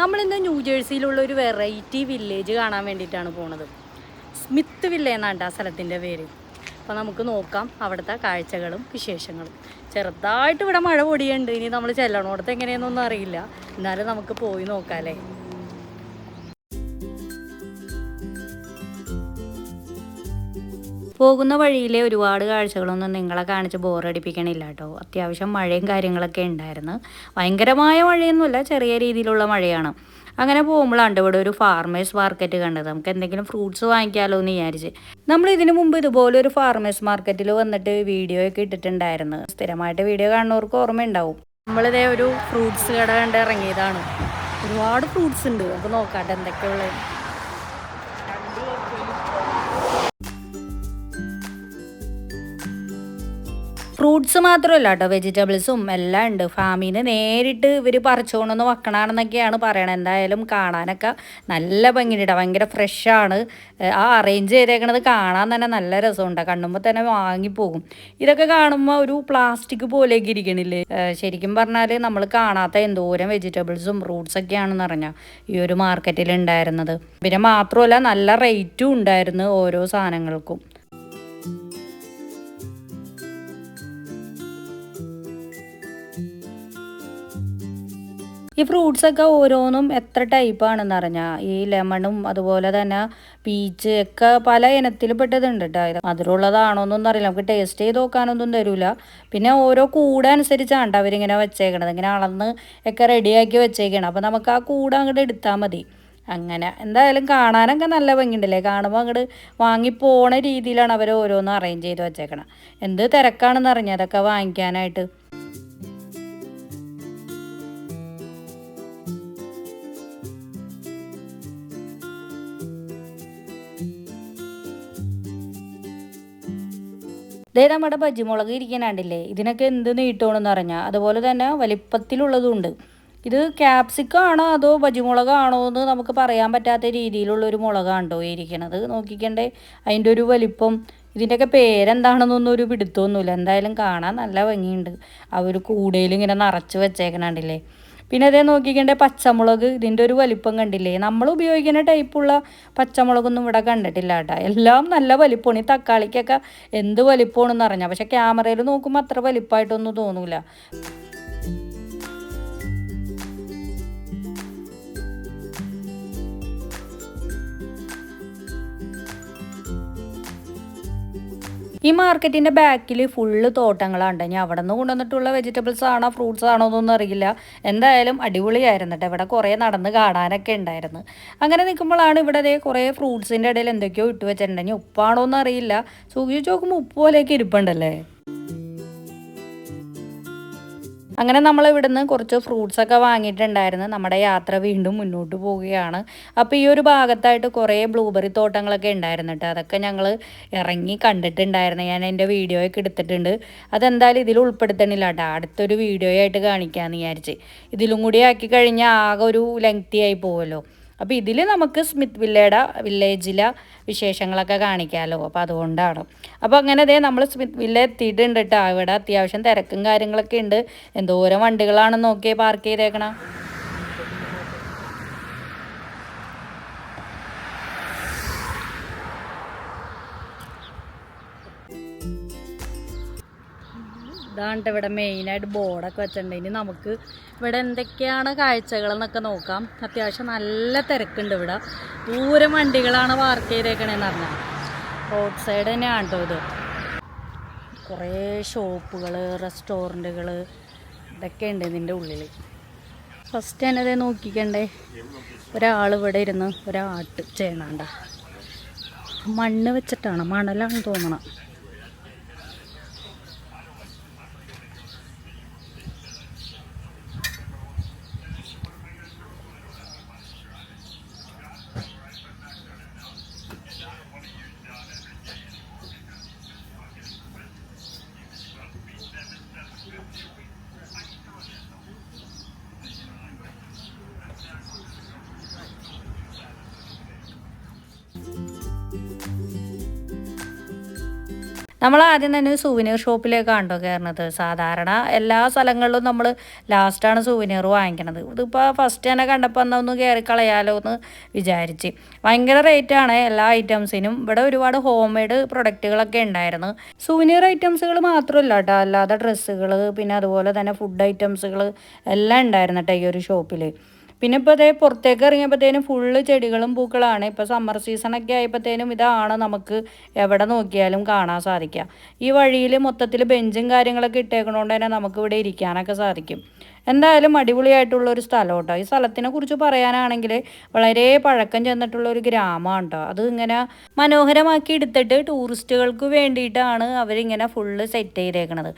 നമ്മളിന്ന് ന്യൂജേഴ്സിയിലുള്ള ഒരു variety village കാണാൻ വേണ്ടിയിട്ടാണ് പോണത്. സ്മിത്ത് വില്ലേജ് എന്നാണ് ആ സ്ഥലത്തിൻ്റെ പേര്. അപ്പോൾ നമുക്ക് നോക്കാം അവിടുത്തെ കാഴ്ചകളും വിശേഷങ്ങളും. ചെറുതായിട്ട് ഇവിടെ മഴ പൊടിയുണ്ട്. ഇനി നമ്മൾ ചെല്ലണോടത്ത് എങ്ങനെയെന്നൊന്നും അറിയില്ല. എന്നാലും നമുക്ക് പോയി നോക്കാമല്ലേ. പോകുന്ന വഴിയിലെ ഒരുപാട് കാഴ്ചകളൊന്നും നിങ്ങളെ കാണിച്ച് ബോറടിപ്പിക്കണില്ല കേട്ടോ. അത്യാവശ്യം മഴയും കാര്യങ്ങളൊക്കെ ഉണ്ടായിരുന്നു. ഭയങ്കരമായ മഴയൊന്നുമില്ല, ചെറിയ രീതിയിലുള്ള മഴയാണ്. അങ്ങനെ പോകുമ്പോഴാണ് ഇവിടെ ഒരു ഫാർമേഴ്സ് മാർക്കറ്റ് കണ്ടത്. നമുക്ക് എന്തെങ്കിലും ഫ്രൂട്ട്സ് വാങ്ങിക്കാമല്ലോ എന്ന് വിചാരിച്ച് നമ്മൾ ഇതിനു മുമ്പ് ഇതുപോലെ ഒരു ഫാർമേഴ്സ് മാർക്കറ്റിൽ വന്നിട്ട് വീഡിയോ ഒക്കെ ഇട്ടിട്ടുണ്ടായിരുന്നു. സ്ഥിരമായിട്ട് വീഡിയോ കാണുന്നവർക്ക് ഓർമ്മയുണ്ടാവും. നമ്മളിതേ ഒരു ഫ്രൂട്ട്സ് കട കണ്ട് ഇറങ്ങിയതാണ്. ഒരുപാട് ഫ്രൂട്ട്സ് ഉണ്ട്. നമുക്ക് നോക്കാട്ടെ എന്തൊക്കെയുള്ളത്. ഫ്രൂട്ട്സ് മാത്രമല്ല കേട്ടോ, വെജിറ്റബിൾസും എല്ലാം ഉണ്ട്. ഫാമിന് നേരിട്ട് ഇവർ പറിച്ചുകൊണ്ടൊന്ന് വെക്കണമെന്നൊക്കെയാണ് പറയണത്. എന്തായാലും കാണാനൊക്കെ നല്ല ഭംഗിയുണ്ട്. ഭയങ്കര ഫ്രഷാണ്. ആ അറേഞ്ച് ചെയ്തേക്കണത് കാണാൻ തന്നെ നല്ല രസമുണ്ട്. കാണുമ്പോൾ തന്നെ വാങ്ങിപ്പോകും. ഇതൊക്കെ കാണുമ്പോൾ ഒരു പ്ലാസ്റ്റിക് പോലെയൊക്കെ ഇരിക്കണില്ലേ. ശരിക്കും പറഞ്ഞാൽ നമ്മൾ കാണാത്ത എന്തോരം വെജിറ്റബിൾസും ഫ്രൂട്ട്സൊക്കെയാണെന്ന് പറഞ്ഞാൽ ഈ ഒരു മാർക്കറ്റിൽ ഉണ്ടായിരുന്നത്. പിന്നെ മാത്രമല്ല നല്ല റേറ്റും ഉണ്ടായിരുന്നു ഓരോ സാധനങ്ങൾക്കും. ഈ ഫ്രൂട്ട്സൊക്കെ ഓരോന്നും എത്ര ടൈപ്പാണെന്ന് അറിഞ്ഞാൽ ഈ ലെമണും അതുപോലെ തന്നെ പീച്ച് ഒക്കെ പല ഇനത്തിൽ പെട്ടതുണ്ട് കേട്ടോ. മധുരമുള്ളതാണോന്നൊന്നും അറിയില്ല. നമുക്ക് ടേസ്റ്റ് ചെയ്ത് നോക്കാനൊന്നും തരില്ല. പിന്നെ ഓരോ കൂട അനുസരിച്ചാണ് അവരിങ്ങനെ വെച്ചേക്കണത്. ഇങ്ങനെ അളന്ന് ഒക്കെ റെഡിയാക്കി വെച്ചേക്കണം. അപ്പോൾ നമുക്ക് ആ കൂട അങ്ങോട്ട് എടുത്താൽ മതി. അങ്ങനെ എന്തായാലും കാണാനൊക്കെ നല്ല ഭംഗിയുണ്ടല്ലേ. കാണുമ്പോൾ അങ്ങോട്ട് വാങ്ങിപ്പോണ രീതിയിലാണ് അവർ ഓരോന്നും അറേഞ്ച് ചെയ്ത് വെച്ചേക്കണം. എന്ത് തിരക്കാണെന്ന് അറിഞ്ഞാൽ അതൊക്കെ വാങ്ങിക്കാനായിട്ട്. ഇതേ നമ്മുടെ ബജിമുളക് ഇരിക്കാനാണ്ടില്ലേ. ഇതിനൊക്കെ എന്ത് നീട്ടണമെന്ന് പറഞ്ഞാൽ അതുപോലെ തന്നെ വലിപ്പത്തിലുള്ളതുണ്ട്. ഇത് ക്യാപ്സിക്കം ആണോ അതോ ബജിമുളകാണോ എന്ന് നമുക്ക് പറയാൻ പറ്റാത്ത രീതിയിലുള്ളൊരു മുളകാണ് കേട്ടോ ഇരിക്കണത്. നോക്കിക്കണ്ടേ അതിൻ്റെ ഒരു വലിപ്പം. ഇതിൻ്റെയൊക്കെ പേരെന്താണെന്നൊന്നും ഒരു പിടുത്തമൊന്നുമില്ല. എന്തായാലും കാണാൻ നല്ല ഭംഗിയുണ്ട്. ആ ഒരു കൂടയിൽ ഇങ്ങനെ നിറച്ച് വെച്ചേക്കണണ്ടില്ലേ. പിന്നെ അതേ നോക്കിക്കണ്ടേ പച്ചമുളക്. ഇതിൻ്റെ ഒരു വലിപ്പം കണ്ടില്ലേ. നമ്മൾ ഉപയോഗിക്കുന്ന ടൈപ്പുള്ള പച്ചമുളകൊന്നും ഇവിടെ കണ്ടിട്ടില്ല കേട്ടോ. എല്ലാം നല്ല വലിപ്പമാണ്. ഈ തക്കാളിക്കൊക്കെ എന്ത് വലിപ്പമാണെന്ന് അറിഞ്ഞാൽ, പക്ഷെ ക്യാമറയിൽ നോക്കുമ്പോൾ അത്ര വലിപ്പമായിട്ടൊന്നും തോന്നൂല. ഈ മാർക്കറ്റിൻ്റെ ബാക്കിൽ ഫുള്ള് തോട്ടങ്ങളാണ്. ഞാൻ അവിടെ നിന്ന് കൊണ്ടുവന്നിട്ടുള്ള വെജിറ്റബിൾസ് ആണോ ഫ്രൂട്ട്സ് ആണോ എന്നൊന്നും അറിയില്ല. എന്തായാലും അടിപൊളിയായിരുന്നു കേട്ടോ. ഇവിടെ കുറേ നടന്ന് കാണാനൊക്കെ ഉണ്ടായിരുന്നു. അങ്ങനെ നിൽക്കുമ്പോഴാണ് ഇവിടെ അതേ കുറേ ഫ്രൂട്ട്സിൻ്റെ ഇടയിൽ എന്തൊക്കെയോ ഇട്ട് വെച്ചിട്ടുണ്ട്. ഇനി ഉപ്പാണോ എന്നറിയില്ല. സൂക്ഷിച്ച് നോക്കുമ്പോൾ ഉപ്പ് പോലെയൊക്കെ ഇരിപ്പുണ്ടല്ലേ. അങ്ങനെ നമ്മൾ ഇവിടുന്ന് കുറച്ച് ഫ്രൂട്ട്സൊക്കെ വാങ്ങിയിട്ടുണ്ടായിരുന്നു. നമ്മുടെ യാത്ര വീണ്ടും മുന്നോട്ട് പോവുകയാണ്. അപ്പോൾ ഈ ഒരു ഭാഗത്തായിട്ട് കുറേ ബ്ലൂബെറി തോട്ടങ്ങളൊക്കെ ഉണ്ടായിരുന്നു കേട്ടോ. അതൊക്കെ ഞങ്ങൾ ഇറങ്ങി കണ്ടിട്ടുണ്ടായിരുന്നു. ഞാൻ എൻ്റെ വീഡിയോയൊക്കെ എടുത്തിട്ടുണ്ട്. അതെന്തായാലും ഇതിൽ ഉൾപ്പെടുത്തണില്ല കേട്ടോ. അടുത്തൊരു വീഡിയോ ആയിട്ട് കാണിക്കാമെന്ന് വിചാരിച്ച്. ഇതിലും കൂടി ആക്കി കഴിഞ്ഞാൽ ആകെ ഒരു ലെങ്തി ആയി പോകുമല്ലോ. അപ്പോൾ ഇതിൽ നമുക്ക് സ്മിത്ത് വില്ലേജിലെ വിശേഷങ്ങളൊക്കെ കാണിക്കാമല്ലോ. അപ്പോൾ അതുകൊണ്ടാണ്. അപ്പോൾ അങ്ങനെ അതേ നമ്മൾ സ്മിത്ത് വില്ലേജ് എത്തിയിട്ടുണ്ട് കേട്ടോ. ഇവിടെ അത്യാവശ്യം തിരക്കും കാര്യങ്ങളൊക്കെ ഉണ്ട്. എന്തോരം വണ്ടികളാണെന്ന് നോക്കിയേ പാർക്ക് ചെയ്തേക്കണം. ഇതാണ് ഇവിടെ മെയിനായിട്ട് ബോർഡൊക്കെ വെച്ചിട്ടുണ്ട്. ഇനി നമുക്ക് ഇവിടെ എന്തൊക്കെയാണ് കാഴ്ചകളെന്നൊക്കെ നോക്കാം. അത്യാവശ്യം നല്ല തിരക്കുണ്ട് ഇവിടെ. ദൂരം വണ്ടികളാണ് പാർക്ക് ചെയ്തേക്കണേന്ന് പറഞ്ഞാൽ. റോഡ് സൈഡ് തന്നെയാണ് കേട്ടോ ഇത്. കുറേ ഷോപ്പുകൾ, റെസ്റ്റോറൻറ്റുകൾ ഇതൊക്കെ ഉണ്ട് ഇതിൻ്റെ ഉള്ളിൽ. ഫസ്റ്റ് തന്നെ ഇതേ നോക്കിക്കണ്ടേ, ഒരാൾ ഇവിടെ ഇരുന്ന് ഒരാട്ട് ചെയ്യണണ്ട. മണ്ണ് വെച്ചിട്ടാണ്, മണലാണ് തോന്നണം. നമ്മൾ ആദ്യം തന്നെ സുവനീർ ഷോപ്പിലേക്കാണ് കേട്ടോ കയറുന്നത്. സാധാരണ എല്ലാ സ്ഥലങ്ങളിലും നമ്മൾ ലാസ്റ്റാണ് സുവനീർ വാങ്ങിക്കണത്. ഇതിപ്പോൾ ഫസ്റ്റ് തന്നെ കണ്ടപ്പോൾ ഒന്ന് കയറി കളയാലോ എന്ന് വിചാരിച്ച്. ഭയങ്കര റേറ്റാണ് എല്ലാ ഐറ്റംസിനും. ഇവിടെ ഒരുപാട് ഹോം മെയ്ഡ് പ്രൊഡക്റ്റുകളൊക്കെ ഉണ്ടായിരുന്നു. സുവനീർ ഐറ്റംസുകൾ മാത്രമല്ല കേട്ടോ, അല്ലാതെ ഡ്രസ്സുകൾ പിന്നെ അതുപോലെ തന്നെ ഫുഡ് ഐറ്റംസുകൾ എല്ലാം ഉണ്ടായിരുന്നു കേട്ടോ ഈ ഒരു ഷോപ്പിൽ. പിന്നെ ഇപ്പോൾ അതേ പുറത്തേക്ക് ഇറങ്ങിയപ്പോഴത്തേനും ഫുള്ള് ചെടികളും പൂക്കളാണ്. ഇപ്പോൾ സമ്മർ സീസണൊക്കെ ആയപ്പോഴത്തേനും ഇതാണ് നമുക്ക് എവിടെ നോക്കിയാലും കാണാൻ സാധിക്കുക. ഈ വഴിയിൽ മൊത്തത്തിൽ ബെഞ്ചും കാര്യങ്ങളൊക്കെ ഇട്ടേക്കണോണ്ട് തന്നെ നമുക്ക് ഇവിടെ ഇരിക്കാനൊക്കെ സാധിക്കും. എന്തായാലും അടിപൊളിയായിട്ടുള്ളൊരു സ്ഥലം കേട്ടോ. ഈ സ്ഥലത്തിനെ കുറിച്ച് പറയാനാണെങ്കിൽ വളരെ പഴക്കം ചെന്നിട്ടുള്ള ഒരു ഗ്രാമമാണ് കേട്ടോ. അത് ഇങ്ങനെ മനോഹരമാക്കി എടുത്തിട്ട് ടൂറിസ്റ്റുകൾക്ക് വേണ്ടിയിട്ടാണ് അവരിങ്ങനെ ഫുള്ള് സെറ്റ് ചെയ്തേക്കണത്.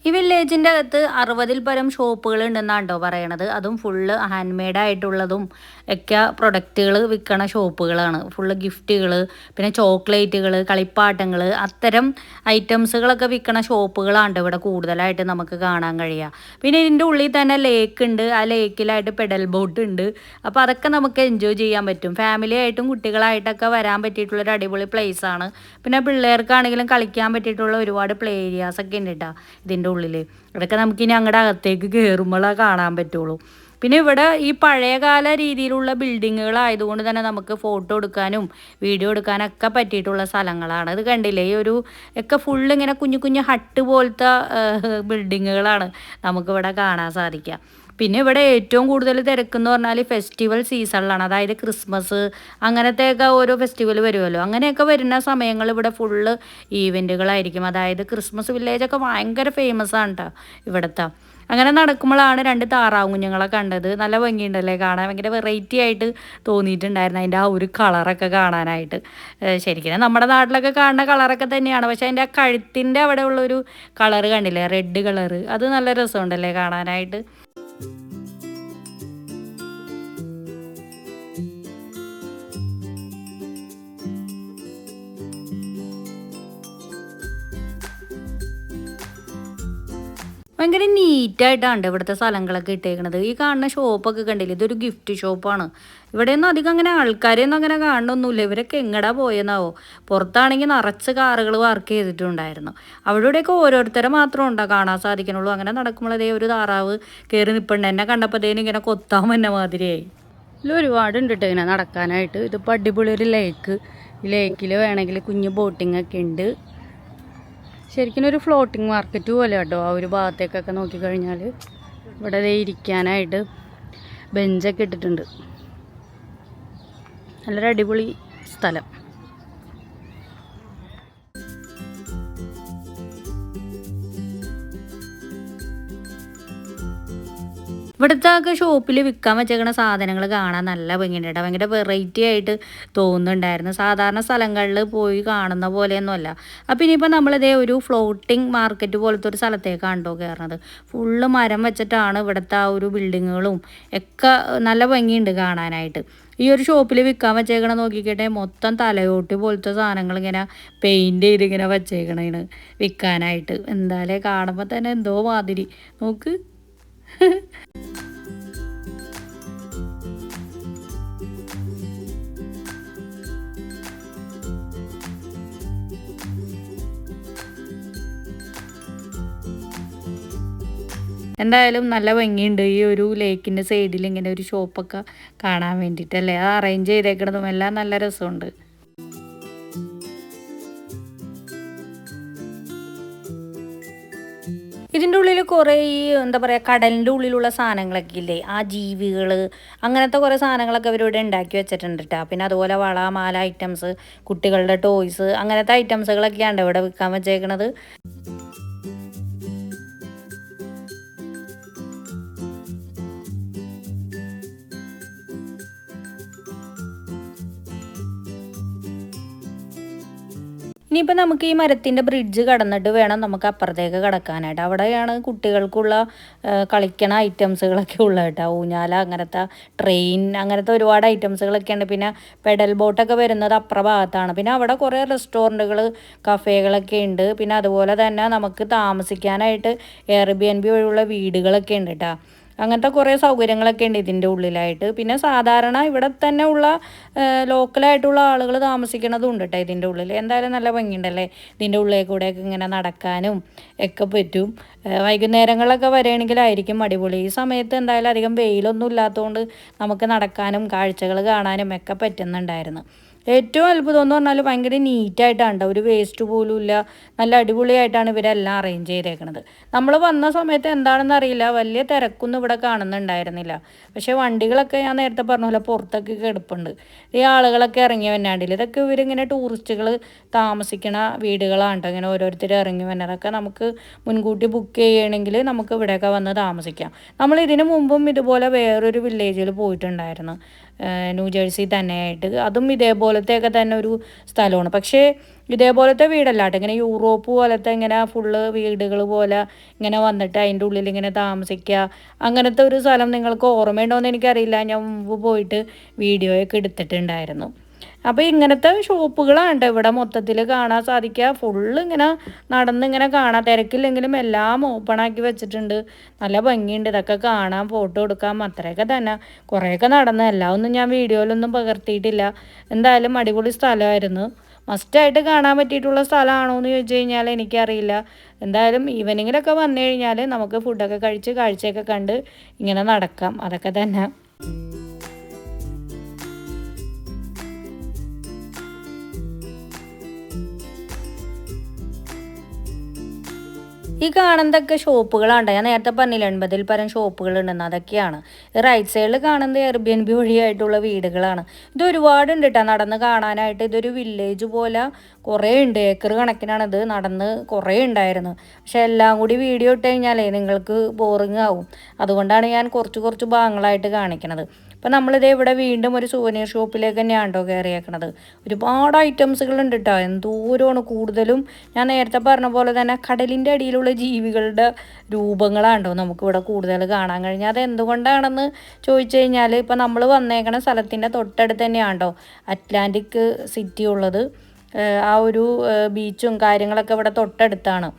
ഈ വില്ലേജിൻ്റെ അകത്ത് 60-ൽ പരം ഷോപ്പുകൾ ഉണ്ടെന്നാണ് കേട്ടോ പറയണത്. അതും ഫുള്ള് ഹാൻഡ് മെയ്ഡ് ആയിട്ടുള്ളതും ഒക്കെ പ്രൊഡക്റ്റുകൾ വിൽക്കണ ഷോപ്പുകളാണ്. ഫുള്ള് ഗിഫ്റ്റുകൾ പിന്നെ ചോക്ലേറ്റുകൾ കളിപ്പാട്ടങ്ങൾ അത്തരം ഐറ്റംസുകളൊക്കെ വിൽക്കണ ഷോപ്പുകളാണ് ഇവിടെ കൂടുതലായിട്ട് നമുക്ക് കാണാൻ കഴിയുക. പിന്നെ ഇതിൻ്റെ ഉള്ളിൽ തന്നെ ലേക്ക് ഉണ്ട്. ആ ലേക്കിലായിട്ട് പെഡൽ ബോട്ട് ഉണ്ട്. അപ്പോൾ അതൊക്കെ നമുക്ക് എൻജോയ് ചെയ്യാൻ പറ്റും. ഫാമിലി ആയിട്ടും കുട്ടികളായിട്ടൊക്കെ വരാൻ പറ്റിയിട്ടുള്ളൊരു അടിപൊളി പ്ലേസാണ്. പിന്നെ പിള്ളേർക്കാണെങ്കിലും കളിക്കാൻ പറ്റിയിട്ടുള്ള ഒരുപാട് പ്ലേ ഏരിയാസൊക്കെ ഉണ്ട് കേട്ടോ ഇതിൻ്റെ ഉള്ളിൽ. ഇതൊക്കെ നമുക്കിനി അങ്ങോട്ട് അകത്തേക്ക് കയറുമ്പോഴേ കാണാൻ പറ്റുള്ളൂ. പിന്നെ ഇവിടെ ഈ പഴയകാല രീതിയിലുള്ള ബിൽഡിങ്ങുകളായതുകൊണ്ട് തന്നെ നമുക്ക് ഫോട്ടോ എടുക്കാനും വീഡിയോ എടുക്കാനൊക്കെ പറ്റിയിട്ടുള്ള സ്ഥലങ്ങളാണ്. ഇത് കണ്ടില്ലേ, ഈ ഒരു ഒക്കെ ഫുള്ള് ഇങ്ങനെ കുഞ്ഞു കുഞ്ഞു ഹട്ട് പോലത്തെ ബിൽഡിങ്ങുകളാണ് നമുക്കിവിടെ കാണാൻ സാധിക്കുക. പിന്നെ ഇവിടെ ഏറ്റവും കൂടുതൽ തിരക്കെന്ന് പറഞ്ഞാൽ ഫെസ്റ്റിവൽ സീസണിലാണ്. അതായത് ക്രിസ്മസ് അങ്ങനത്തെയൊക്കെ ഓരോ ഫെസ്റ്റിവൽ വരുമല്ലോ, അങ്ങനെയൊക്കെ വരുന്ന സമയങ്ങൾ ഇവിടെ ഫുള്ള് ഈവൻറ്റുകളായിരിക്കും. അതായത് ക്രിസ്മസ് വില്ലേജൊക്കെ ഭയങ്കര ഫേമസ് ആണ് കേട്ടോ ഇവിടുത്തെ. അങ്ങനെ നടക്കുമ്പോഴാണ് 2 താറാവ് കുഞ്ഞുങ്ങളെ കണ്ടത്. നല്ല ഭംഗിയുണ്ടല്ലേ കാണാൻ, ഭയങ്കര വെറൈറ്റി ആയിട്ട് തോന്നിയിട്ടുണ്ടായിരുന്നു അതിൻ്റെ ആ ഒരു കളറൊക്കെ കാണാനായിട്ട്. ശരിക്കും നമ്മുടെ നാട്ടിലൊക്കെ കാണുന്ന കളറൊക്കെ തന്നെയാണ്, പക്ഷേ അതിൻ്റെ ആ കഴുത്തിൻ്റെ അവിടെ ഉള്ളൊരു കളറ് കണ്ടില്ലേ, റെഡ് കളറ്, അത് നല്ല രസമുണ്ടല്ലേ കാണാനായിട്ട്. ഭയങ്കര നീറ്റായിട്ടാണ് ഇവിടുത്തെ സ്ഥലങ്ങളൊക്കെ ഇട്ടേക്കണത്. ഈ കാണുന്ന ഷോപ്പൊക്കെ കണ്ടില്ലേ, ഇതൊരു ഗിഫ്റ്റ് ഷോപ്പാണ്. ഇവിടെയൊന്നും അധികം അങ്ങനെ ആൾക്കാരെയൊന്നും അങ്ങനെ കാണണമൊന്നുമില്ല. ഇവരൊക്കെ എങ്ങടാ പോയെന്നാവോ. പുറത്താണെങ്കിൽ നിറച്ച് കാറുകൾ പാർക്ക് ചെയ്തിട്ടുണ്ടായിരുന്നു. അവിടെയൊക്കെ ഓരോരുത്തരെ മാത്രം ഉണ്ടോ കാണാൻ സാധിക്കണുള്ളൂ. അങ്ങനെ നടക്കുമ്പോഴതേ ഒരു താറാവ് കയറി നിൽപ്പുണ്ട്. എന്നെ കണ്ടപ്പോഴത്തേനും ഇങ്ങനെ കൊത്താൻ വന്ന മാതിരിയായി. ഇതിൽ ഒരുപാടുണ്ട് കേട്ടോ ഇങ്ങനെ നടക്കാനായിട്ട്. ഇതിപ്പോൾ അടിപൊളി ഒരു ലേക്ക്. ഈ ലേക്കിൽ വേണമെങ്കിൽ കുഞ്ഞ് ബോട്ടിംഗ് ഒക്കെ ഉണ്ട്. ശരിക്കും ഒരു ഫ്ലോട്ടിംഗ് മാർക്കറ്റ് പോലെ കേട്ടോ ആ ഒരു ഭാഗത്തേക്കൊക്കെ നോക്കിക്കഴിഞ്ഞാൽ. ഇവിടെ ഇരിക്കാനായിട്ട് ബെഞ്ചൊക്കെ ഇട്ടിട്ടുണ്ട്. നല്ലൊരു അടിപൊളി സ്ഥലം. ഇവിടുത്തെ ഒക്കെ ഷോപ്പിൽ വിൽക്കാൻ വെച്ചേക്കുന്ന സാധനങ്ങൾ കാണാൻ നല്ല ഭംഗിയുണ്ട് കേട്ടോ. ഭയങ്കര വെറൈറ്റി ആയിട്ട് തോന്നുന്നുണ്ടായിരുന്നു. സാധാരണ സ്ഥലങ്ങളിൽ പോയി കാണുന്ന പോലെയൊന്നുമല്ല. അപ്പം ഇനിയിപ്പോൾ നമ്മളിതേ ഒരു ഫ്ലോട്ടിംഗ് മാർക്കറ്റ് പോലത്തെ ഒരു സ്ഥലത്തേക്കാണ് കേട്ടോ കയറുന്നത്. ഫുള്ള് മരം വെച്ചിട്ടാണ് ഇവിടുത്തെ ആ ഒരു ബിൽഡിങ്ങുകളും ഒക്കെ നല്ല ഭംഗിയുണ്ട് കാണാനായിട്ട്. ഈ ഒരു ഷോപ്പിൽ വിൽക്കാൻ വെച്ചേക്കണ നോക്കിക്കട്ടെ, മൊത്തം തലയോട്ടി പോലത്തെ സാധനങ്ങൾ ഇങ്ങനെ പെയിൻറ് ചെയ്ത് ഇങ്ങനെ വെച്ചേക്കണേണ് വിൽക്കാനായിട്ട്. എന്തായാലും കാണുമ്പോൾ തന്നെ എന്തോ മാതിരി നോക്ക്. എന്തായാലും നല്ല ഭംഗിയുണ്ട് ഈ ഒരു ലേക്കിൻ്റെ സൈഡിൽ ഇങ്ങനെ ഒരു ഷോപ്പൊക്കെ കാണാൻ വേണ്ടിയിട്ടല്ലേ. അത് അറേഞ്ച് ചെയ്തേക്കണതും എല്ലാം നല്ല രസമുണ്ട്. ഇതിൻ്റെ ഉള്ളിൽ കുറേ ഈ എന്താ പറയുക കടലിൻ്റെ ഉള്ളിലുള്ള സാധനങ്ങളൊക്കെ ഇല്ലേ, ആ ജീവികൾ അങ്ങനത്തെ കുറേ സാധനങ്ങളൊക്കെ അവരിവിടെ ഉണ്ടാക്കി വെച്ചിട്ടുണ്ട് കേട്ടോ. പിന്നെ അതുപോലെ വള മാല ഐറ്റംസ്, കുട്ടികളുടെ ടോയ്സ് അങ്ങനത്തെ ഐറ്റംസുകളൊക്കെയാണ് ഇവിടെ വിൽക്കാൻ വെച്ചേക്കണത്. ഇനിയിപ്പോൾ നമുക്ക് ഈ മരത്തിൻ്റെ ബ്രിഡ്ജ് കടന്നിട്ട് വേണം നമുക്ക് അപ്പുറത്തേക്ക് കടക്കാനായിട്ട്. അവിടെയാണ് കുട്ടികൾക്കുള്ള കളിക്കണ ഐറ്റംസുകളൊക്കെ ഉള്ളത് കേട്ടോ. ഊഞ്ഞാല അങ്ങനത്തെ ട്രെയിൻ അങ്ങനത്തെ ഒരുപാട് ഐറ്റംസുകളൊക്കെ ഉണ്ട്. പിന്നെ പെഡൽ ബോട്ടൊക്കെ വരുന്നത് അപ്പുറ ഭാഗത്താണ്. പിന്നെ അവിടെ കുറേ റെസ്റ്റോറൻറ്റുകൾ കഫേകളൊക്കെ ഉണ്ട്. പിന്നെ അതുപോലെ തന്നെ നമുക്ക് താമസിക്കാനായിട്ട് എയർബിഎൻബി വഴിയുള്ള വീടുകളൊക്കെ ഉണ്ട് കേട്ടോ. അങ്ങനത്തെ കുറേ സൗകര്യങ്ങളൊക്കെ ഉണ്ട് ഇതിൻ്റെ ഉള്ളിലായിട്ട്. പിന്നെ സാധാരണ ഇവിടെ തന്നെ ഉള്ള ലോക്കലായിട്ടുള്ള ആളുകൾ താമസിക്കുന്നതും ഉണ്ട് കേട്ടോ ഇതിൻ്റെ ഉള്ളിൽ. എന്തായാലും നല്ല ഭംഗിയുണ്ടല്ലേ, ഇതിൻ്റെ ഉള്ളിൽ കൂടെയൊക്കെ ഇങ്ങനെ നടക്കാനും ഒക്കെ പറ്റും. വൈകുന്നേരങ്ങളിലൊക്കെ വരികയാണെങ്കിലായിരിക്കും അടിപൊളി. ഈ സമയത്ത് എന്തായാലും അധികം വെയിലൊന്നും ഇല്ലാത്തതുകൊണ്ട് നമുക്ക് നടക്കാനും കാഴ്ചകൾ കാണാനും ഒക്കെ പറ്റുന്നുണ്ടായിരുന്നു. ഏറ്റവും അത്ഭുതം എന്ന് പറഞ്ഞാൽ ഭയങ്കര നീറ്റായിട്ടാണ്, ഒരു വേസ്റ്റ് പോലും ഇല്ല. നല്ല അടിപൊളിയായിട്ടാണ് ഇവരെല്ലാം അറേഞ്ച് ചെയ്തേക്കുന്നത്. നമ്മൾ വന്ന സമയത്ത് എന്താണെന്ന് അറിയില്ല, വലിയ തിരക്കൊന്നും ഇവിടെ കാണുന്നുണ്ടായിരുന്നില്ല. പക്ഷേ വണ്ടികളൊക്കെ ഞാൻ നേരത്തെ പറഞ്ഞ പോലെ പുറത്തൊക്കെ കിടപ്പുണ്ട്. ഈ ആളുകളൊക്കെ ഇറങ്ങി വന്നാണ്ടില്ല. ഇതൊക്കെ ഇവരിങ്ങനെ ടൂറിസ്റ്റുകൾ താമസിക്കണ വീടുകളാണ് കേട്ടോ. ഇങ്ങനെ ഓരോരുത്തർ ഇറങ്ങി വന്നതൊക്കെ നമുക്ക് മുൻകൂട്ടി ബുക്ക് ചെയ്യണമെങ്കിൽ നമുക്ക് ഇവിടെയൊക്കെ വന്ന് താമസിക്കാം. നമ്മൾ ഇതിനു മുമ്പും ഇതുപോലെ വേറൊരു വില്ലേജിൽ പോയിട്ടുണ്ടായിരുന്നു, ന്യൂജേഴ്സി തന്നെയായിട്ട്. അതും ഇതേപോലത്തെയൊക്കെ തന്നെ ഒരു സ്ഥലമാണ്. പക്ഷേ ഇതേപോലത്തെ വീടല്ല കേട്ടോ, ഇങ്ങനെ യൂറോപ്പ് പോലത്തെ ഇങ്ങനെ ഫുള്ള് വീടുകൾ പോലെ ഇങ്ങനെ വന്നിട്ട് അതിൻ്റെ ഉള്ളിൽ ഇങ്ങനെ താമസിക്കുക, അങ്ങനത്തെ ഒരു സ്ഥലം നിങ്ങൾക്ക് ഓർമ്മയുണ്ടോ എന്ന് എനിക്കറിയില്ല. ഞാൻ മുമ്പ് പോയിട്ട് വീഡിയോയൊക്കെ എടുത്തിട്ടുണ്ടായിരുന്നു. അപ്പോൾ ഇങ്ങനത്തെ ഷോപ്പുകളാണ് കേട്ടോ ഇവിടെ മൊത്തത്തിൽ കാണാൻ സാധിക്കുക. ഫുള്ള് ഇങ്ങനെ നടന്നിങ്ങനെ കാണാം, തിരക്കില്ലെങ്കിലും എല്ലാം ഓപ്പണാക്കി വെച്ചിട്ടുണ്ട്. നല്ല ഭംഗിയുണ്ട് ഇതൊക്കെ കാണാൻ, ഫോട്ടോ എടുക്കാം, അത്രയൊക്കെ തന്നെ. കുറേയൊക്കെ നടന്ന് എല്ലാം ഒന്നും ഞാൻ വീഡിയോയിലൊന്നും പകർത്തിയിട്ടില്ല. എന്തായാലും അടിപൊളി സ്ഥലമായിരുന്നു. മസ്റ്റായിട്ട് കാണാൻ പറ്റിയിട്ടുള്ള സ്ഥലമാണോ എന്ന് ചോദിച്ചു കഴിഞ്ഞാൽ എനിക്കറിയില്ല. എന്തായാലും ഈവനിങ്ങിലൊക്കെ വന്നു കഴിഞ്ഞാൽ നമുക്ക് ഫുഡൊക്കെ കഴിച്ച് കാഴ്ചയൊക്കെ കണ്ട് ഇങ്ങനെ നടക്കാം, അതൊക്കെ തന്നെ. ഈ കാണുന്നതൊക്കെ ഷോപ്പുകളാണ്. ഞാൻ നേരത്തെ പറഞ്ഞില്ല 80-ൽ പരം ഷോപ്പുകളുണ്ടെന്ന്, അതൊക്കെയാണ്. റൈറ്റ് സൈഡിൽ കാണുന്നത് എയർബിഎൻബി വഴിയായിട്ടുള്ള വീടുകളാണ്. ഇത് ഒരുപാടുണ്ട് കേട്ടോ നടന്ന് കാണാനായിട്ട്. ഇതൊരു വില്ലേജ് പോലെ കുറേ ഉണ്ട്, ഏക്കർ കണക്കിനാണിത്. നടന്ന് കുറേ ഉണ്ടായിരുന്നു. പക്ഷെ എല്ലാം കൂടി വീഡിയോ ഇട്ട് കഴിഞ്ഞാലേ നിങ്ങൾക്ക് ബോറിങ് ആവും. അതുകൊണ്ടാണ് ഞാൻ കുറച്ച് ഭാഗങ്ങളായിട്ട് കാണിക്കണത്. അപ്പം നമ്മളിതേ ഇവിടെ വീണ്ടും ഒരു സുവനീർ ഷോപ്പിലേക്ക് തന്നെയാണ് കേട്ടോ കയറിയേക്കണത്. ഒരുപാട് ഐറ്റംസുകളുണ്ട് കേട്ടോ, എന്തോരമാണ്. കൂടുതലും ഞാൻ നേരത്തെ പറഞ്ഞ പോലെ തന്നെ കടലിൻ്റെ അടിയിലുള്ള ജീവികളുടെ രൂപങ്ങളാണ്ടോ നമുക്കിവിടെ കൂടുതൽ കാണാൻ കഴിഞ്ഞാൽ. അത് എന്തുകൊണ്ടാണെന്ന് ചോദിച്ചു കഴിഞ്ഞാൽ, ഇപ്പം നമ്മൾ വന്നേക്കണ സ്ഥലത്തിൻ്റെ തൊട്ടടുത്ത് തന്നെയാണ്ടോ അറ്റ്ലാന്റിക് സിറ്റി ഉള്ളത്. ആ ഒരു ബീച്ചും കാര്യങ്ങളൊക്കെ ഇവിടെ തൊട്ടടുത്താണ്.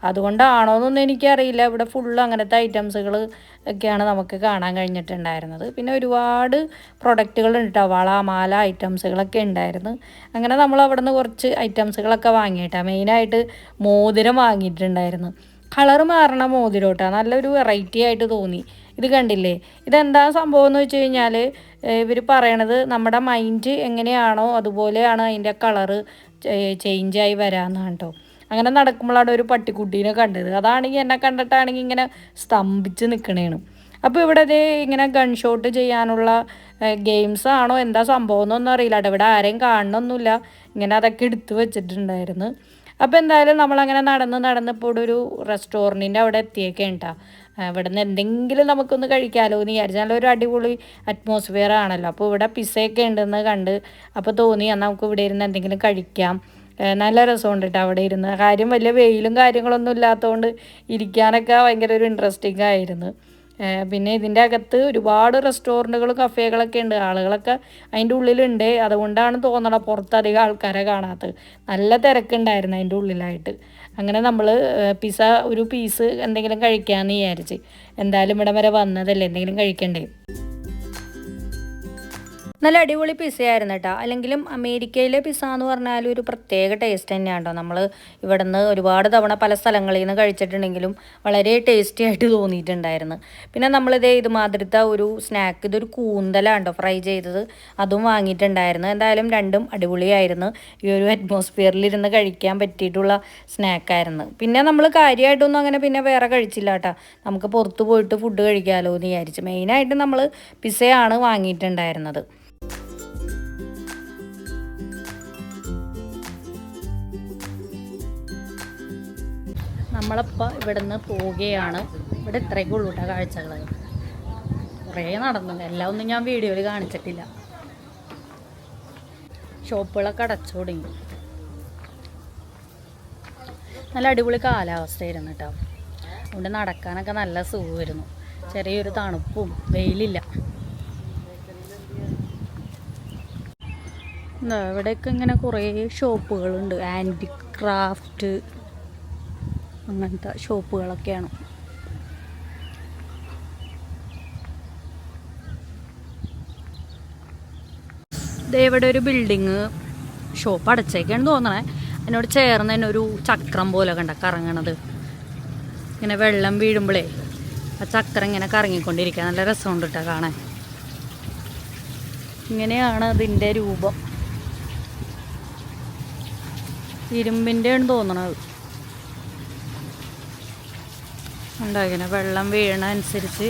അതുകൊണ്ടാണോ എന്നൊന്നും എനിക്കറിയില്ല. ഇവിടെ ഫുള്ള് അങ്ങനത്തെ ഐറ്റംസുകൾ ഒക്കെയാണ് നമുക്ക് കാണാൻ കഴിഞ്ഞിട്ടുണ്ടായിരുന്നത്. പിന്നെ ഒരുപാട് പ്രൊഡക്റ്റുകളുണ്ട് കേട്ടോ, വള മാല ഐറ്റംസുകളൊക്കെ ഉണ്ടായിരുന്നു. അങ്ങനെ നമ്മൾ അവിടെ നിന്ന് കുറച്ച് ഐറ്റംസുകളൊക്കെ വാങ്ങിയിട്ടാണ്. മെയിനായിട്ട് മോതിരം വാങ്ങിയിട്ടുണ്ടായിരുന്നു. കളറ് മാറണ മോതിരം കേട്ടോ, നല്ലൊരു വെറൈറ്റി ആയിട്ട് തോന്നി. ഇത് കണ്ടില്ലേ, ഇതെന്താ സംഭവം എന്ന് വെച്ച് കഴിഞ്ഞാൽ ഇവർ പറയണത് നമ്മുടെ മൈൻഡ് എങ്ങനെയാണോ അതുപോലെയാണ് അതിൻ്റെ കളറ് ചേഞ്ചായി വരാമെന്നാണ് കേട്ടോ. അങ്ങനെ നടക്കുമ്പോഴാണ് ഒരു പട്ടിക്കുട്ടീനെ കണ്ടത്. അതാണെങ്കിൽ എന്നെ കണ്ടിട്ടാണെങ്കിൽ ഇങ്ങനെ സ്തംഭിച്ച് നിൽക്കണേണ്. അപ്പോൾ ഇവിടെ ഇതേ ഇങ്ങനെ ഗൺ ഷോട്ട് ചെയ്യാനുള്ള ഗെയിംസ് ആണോ എന്താ സംഭവം എന്നൊന്നും അറിയില്ല കേട്ടോ. ഇവിടെ ആരെയും കാണണമെന്നില്ല, ഇങ്ങനെ അതൊക്കെ എടുത്ത് വെച്ചിട്ടുണ്ടായിരുന്നു. അപ്പോൾ എന്തായാലും നമ്മളങ്ങനെ നടന്ന് ഇപ്പോൾ ഇവിടെ ഒരു റെസ്റ്റോറൻറ്റിൻ്റെ അവിടെ എത്തിയൊക്കെ ഉണ്ടാ. ഇവിടെ നിന്ന് എന്തെങ്കിലും നമുക്കൊന്ന് കഴിക്കാമല്ലോ എന്ന് വിചാരിച്ചു. നല്ലൊരു അടിപൊളി അറ്റ്മോസ്ഫിയർ ആണല്ലോ. അപ്പോൾ ഇവിടെ പിസയൊക്കെ ഉണ്ടെന്ന് കണ്ട് അപ്പോൾ തോന്നി എന്നാൽ നമുക്ക് ഇവിടെ ഇരുന്ന് എന്തെങ്കിലും കഴിക്കാം. നല്ല രസമുണ്ട് കേട്ടോ അവിടെ ഇരുന്ന്. കാര്യം വലിയ വെയിലും കാര്യങ്ങളൊന്നും ഇല്ലാത്തതുകൊണ്ട് ഇരിക്കാനൊക്കെ ഭയങ്കര ഒരു ഇൻട്രസ്റ്റിംഗ് ആയിരുന്നു. പിന്നെ ഇതിൻ്റെ അകത്ത് ഒരുപാട് റെസ്റ്റോറൻറ്റുകളും കഫേകളൊക്കെ ഉണ്ട്. ആളുകളൊക്കെ അതിൻ്റെ ഉള്ളിലുണ്ട്. അതുകൊണ്ടാണ് തോന്നണം പുറത്തധികം ആൾക്കാരെ കാണാത്തത്. നല്ല തിരക്കുണ്ടായിരുന്നു അതിൻ്റെ ഉള്ളിലായിട്ട്. അങ്ങനെ നമ്മൾ ഒരു പീസ് എന്തെങ്കിലും കഴിക്കാമെന്ന് വിചാരിച്ച്. എന്തായാലും ഇവിടം വരെ വന്നതല്ലേ, എന്തെങ്കിലും കഴിക്കണ്ടേ. നല്ല അടിപൊളി പിസയായിരുന്നു കേട്ടോ. അല്ലെങ്കിലും അമേരിക്കയിലെ പിസ എന്ന് പറഞ്ഞാൽ ഒരു പ്രത്യേക ടേസ്റ്റ് തന്നെയാണ് കേട്ടോ. നമ്മൾ ഇവിടെ നിന്ന് ഒരുപാട് തവണ പല സ്ഥലങ്ങളിൽ നിന്ന് കഴിച്ചിട്ടുണ്ടെങ്കിലും വളരെ ടേസ്റ്റി ആയിട്ട് തോന്നിയിട്ടുണ്ടായിരുന്നു. പിന്നെ നമ്മളിതേ ഇതുമാതിരത്തെ ഒരു സ്നാക്ക്, ഇതൊരു കൂന്തലാണ് കേട്ടോ ഫ്രൈ ചെയ്തത്, അതും വാങ്ങിയിട്ടുണ്ടായിരുന്നു. എന്തായാലും രണ്ടും അടിപൊളിയായിരുന്നു. ഈ ഒരു അറ്റ്മോസ്ഫിയറിലിരുന്ന് കഴിക്കാൻ പറ്റിയിട്ടുള്ള സ്നാക്കായിരുന്നു. പിന്നെ നമ്മൾ കാര്യമായിട്ടൊന്നും അങ്ങനെ പിന്നെ വേറെ കഴിച്ചില്ല കേട്ടോ. നമുക്ക് പുറത്ത് പോയിട്ട് ഫുഡ് കഴിക്കാമല്ലോ എന്ന് വിചാരിച്ചു. മെയിനായിട്ട് നമ്മൾ പിസയാണ് വാങ്ങിയിട്ടുണ്ടായിരുന്നത്. നമ്മളിപ്പോൾ ഇവിടെ നിന്ന് പോവുകയാണ്. ഇവിടെ ഇത്രയൊക്കെ ഉള്ളൂ കേട്ടോ കാഴ്ചകൾ. കുറേ നടന്നു, എല്ലാം ഒന്നും ഞാൻ വീഡിയോയിൽ കാണിച്ചിട്ടില്ല. ഷോപ്പുകളൊക്കെ അടച്ചു തുടങ്ങി. നല്ല അടിപൊളി കാലാവസ്ഥയായിരുന്നു കേട്ടോ. അതുകൊണ്ട് നടക്കാനൊക്കെ നല്ല സുഖമായിരുന്നു. ചെറിയൊരു തണുപ്പും വെയിലില്ല. എന്താ ഇവിടെയൊക്കെ ഇങ്ങനെ കുറേ ഷോപ്പുകളുണ്ട്. ആൻറ്റിക് ക്രാഫ്റ്റ് അങ്ങനത്തെ ഷോപ്പുകളൊക്കെയാണ്. ദേ ഇവിടെ ഒരു ബിൽഡിങ് ഷോപ്പ് അടച്ചേക്കാണ് തോന്നണേ. അതിനോട് ചേർന്ന് തന്നെ ഒരു ചക്രം പോലെ കണ്ട കറങ്ങണത്. ഇങ്ങനെ വെള്ളം വീഴുമ്പോഴേ ആ ചക്രം ഇങ്ങനെ കറങ്ങിക്കൊണ്ടിരിക്കുക. നല്ല രസമുണ്ട് കേട്ടോ കാണാൻ. ഇങ്ങനെയാണ് അതിൻ്റെ രൂപം. ഇരുമ്പിൻ്റെ ആണ് തോന്നണത്. ഉണ്ടാകിങ്ങനെ വെള്ളം വീഴണ അനുസരിച്ച്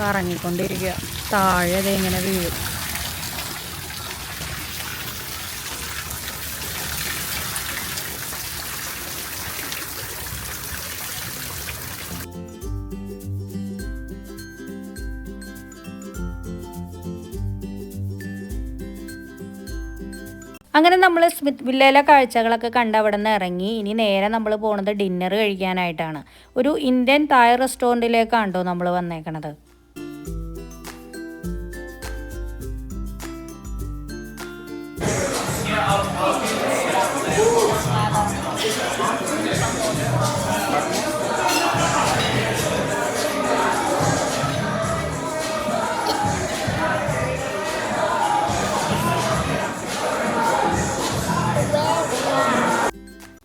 കറങ്ങിക്കൊണ്ടിരിക്കുക. താഴെ ഇങ്ങനെ വീഴും. അങ്ങനെ നമ്മൾ സ്മിത്ത് വില്ലയിലെ കാഴ്ചകളൊക്കെ കണ്ട് അവിടെ നിന്ന് ഇറങ്ങി. ഇനി നേരെ നമ്മൾ പോണത് ഡിന്നർ കഴിക്കാനായിട്ടാണ്. ഒരു ഇന്ത്യൻ തായ് റെസ്റ്റോറൻറ്റിലേക്കാണോ നമ്മൾ വന്നേക്കണത്.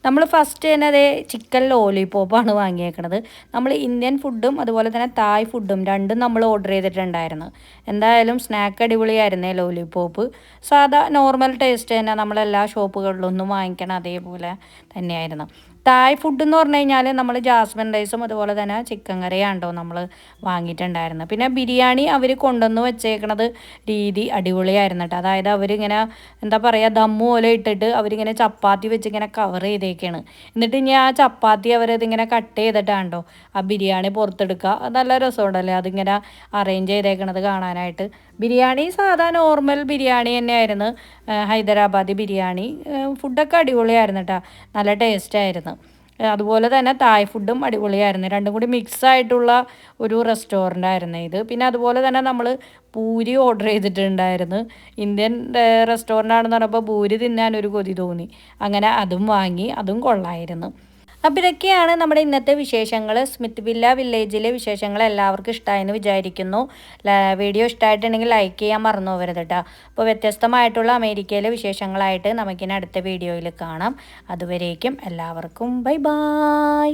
നമ്മൾ ഫസ്റ്റ് തന്നെ അതേ ചിക്കൻ ലോലിപോപ്പാണ് വാങ്ങിയേക്കണത്. നമ്മൾ ഇന്ത്യൻ ഫുഡും അതുപോലെ തന്നെ തായ് ഫുഡും രണ്ടും നമ്മൾ ഓർഡർ ചെയ്തിട്ടുണ്ടായിരുന്നു. എന്തായാലും സ്നാക്ക് അടിപൊളിയായിരുന്നേ. ലോലിപോപ്പ് സാധാ നോർമൽ ടേസ്റ്റ് തന്നെ നമ്മളെല്ലാ ഷോപ്പുകളിലൊന്നും വാങ്ങിക്കണം അതേപോലെ തന്നെയായിരുന്നു. തായ് ഫുഡ് എന്ന് പറഞ്ഞു കഴിഞ്ഞാൽ നമ്മൾ ജാസ്മിൻ റൈസും അതുപോലെ തന്നെ ചിക്കൻ കറിയാണ്ടോ നമ്മൾ വാങ്ങിയിട്ടുണ്ടായിരുന്നത്. പിന്നെ ബിരിയാണി അവർ കൊണ്ടുവന്ന് വെച്ചേക്കണത് രീതി അടിപൊളിയായിരുന്നു കേട്ടോ. അതായത് അവരിങ്ങനെ എന്താ പറയുക ദമ്മ് പോലെ ഇട്ടിട്ട് അവരിങ്ങനെ ചപ്പാത്തി വെച്ച് ഇങ്ങനെ കവർ ചെയ്തേക്കാണ്. എന്നിട്ട് ഇനി ആ ചപ്പാത്തി അവരതിങ്ങനെ കട്ട് ചെയ്തിട്ടാണ്ടോ ആ ബിരിയാണി പുറത്തെടുക്കുക. നല്ല രസമുണ്ടല്ലേ അതിങ്ങനെ അറേഞ്ച് ചെയ്തേക്കണത് കാണാനായിട്ട്. ബിരിയാണി സാധാ നോർമൽ ബിരിയാണി തന്നെയായിരുന്നു. ഹൈദരാബാദി ബിരിയാണി ഫുഡൊക്കെ അടിപൊളിയായിരുന്നു കേട്ടോ. നല്ല ടേസ്റ്റായിരുന്നു. അതുപോലെ തന്നെ തായ് ഫുഡും അടിപൊളിയായിരുന്നു. രണ്ടും കൂടി മിക്സ് ആയിട്ടുള്ള ഒരു റെസ്റ്റോറൻ്റ് ആയിരുന്നു ഇത്. പിന്നെ അതുപോലെ തന്നെ നമ്മൾ പൂരി ഓർഡർ ചെയ്തിട്ടുണ്ടായിരുന്നു. ഇന്ത്യൻ റെസ്റ്റോറൻ്റ് ആണെന്ന് പറഞ്ഞപ്പോൾ പൂരി തിന്നാനൊരു കൊതി തോന്നി. അങ്ങനെ അതും വാങ്ങി. അതും കൊള്ളായിരുന്നു. അപ്പോൾ ഇതൊക്കെയാണ് നമ്മുടെ ഇന്നത്തെ വിശേഷങ്ങൾ. സ്മിത്ത് വില്ല വില്ലേജിലെ വിശേഷങ്ങൾ എല്ലാവർക്കും ഇഷ്ടമായെന്ന് വിചാരിക്കുന്നു. വീഡിയോ ഇഷ്ടമായിട്ടുണ്ടെങ്കിൽ ലൈക്ക് ചെയ്യാൻ മറന്നു പോകരുത് കേട്ടോ. അപ്പോൾ വ്യത്യസ്തമായിട്ടുള്ള അമേരിക്കയിലെ വിശേഷങ്ങളായിട്ട് നമുക്കിനി അടുത്ത വീഡിയോയിൽ കാണാം. അതുവരേക്കും എല്ലാവർക്കും ബൈ ബൈ.